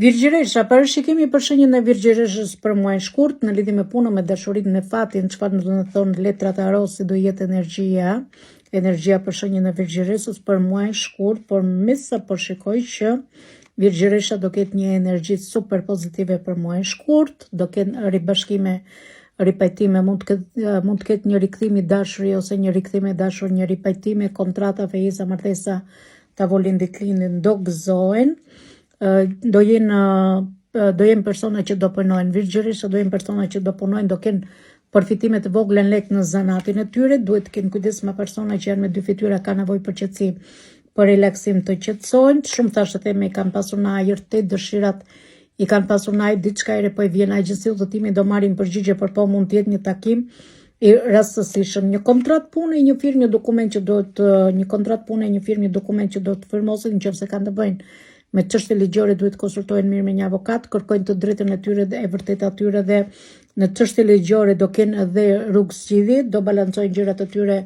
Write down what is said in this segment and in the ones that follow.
Virgjëresha, parashikimi për shenjën e virgjëreshës për muajin shkurt në lidhje me punën, me dashurinë, me fatin, çfarë do të thonë letrat aros, si do jetë energjia për shenjën e virgjëreshës për muajin shkurt, por me sa po shikoj që virgjëresha do ketë një energji super pozitive për muajin shkurt, do ketë ribashkime, ripajtime, mund të ketë një rikthim i dashuri ose një rikthim i dashur, një ripajtime, kontrata, fejesa, martesa, tavolin diklinin do gëzohen. Do jenë persona që do punojnë, virgjëresha do jenë persona që do punojnë, do kenë përfitime të vogla në lek në zanatin e tyre, duhet të kenë kujdes me persona që janë me dy fytyra, ka nevojë për qetësi, për relaksim të qetësojnë, shumë thashë të themi kanë pasur në ajër të dëshirat, i kanë pasur në ajër diçka ere, po i vjen agjenci udhëtimi do marrin përgjigje, për po mund të jetë një takim i rastësishëm, një kontrat pune, një firmë, një dokument që do të një kontrat pune, një firmë, një dokument që do të firmosin nëse kanë të bëjnë me çështje ligjore, duhet konsultojnë mirë me një avokat, kërkojnë të drejtën e tyre dhe e vërtetë atyre dhe në çështje ligjore do kenë edhe rrugë zgjidhje, do balancojnë gjërat e tyre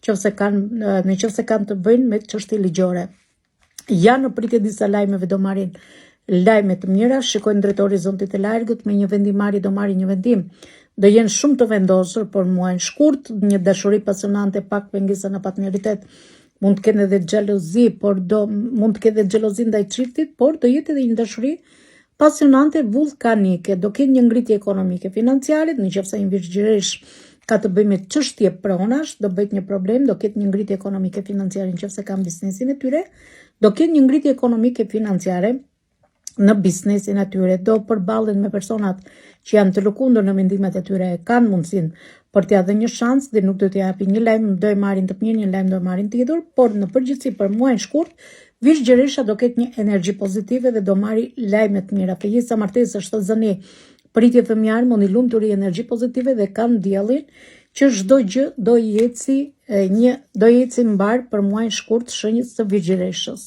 nëse kanë të bëjnë me çështje ligjore. Janë në pritje disa lajmeve, do marrin lajme të mira, shikojnë drejt horizontit të largët, me një vendimarrje do marrin një vendim. Do jenë shumë të vendosur për muajin shkurt, një dashuri pasionante, pak pengesa në partneritet. Mund të kenë edhe xhelozi, por mund të kenë edhe xhelozi ndaj çiftit, por do jetë edhe një dashuri pasionante vulkanike, do kenë një ngritje ekonomike financiare, nëse një virgjëresh ka të bëjë me çështje pronash, do bëhet një problem, do ketë një ngritje ekonomike financiare nëse kanë biznesin e tyre, do kenë një ngritje ekonomike financiare në biznesin e tyre, do përballen me personat që janë të lëkundur në mendimet e tyre, kanë mundësinë për t'ia dhënë një shans dhe nuk do t'i japi një lajm, do e marrin të mirë, një lajm do e marrin tjetër, por në përgjithësi për muajin shkurt, virgjëresha do ketë një energji pozitive dhe do marri lajme të mira. Fejesa, martesa, shtazani, pritje fëmijare, mundi lumturi, energji pozitive dhe kanë diellin që çdo gjë do eci mbar për muajin shkurt shenjës së virgjëreshës.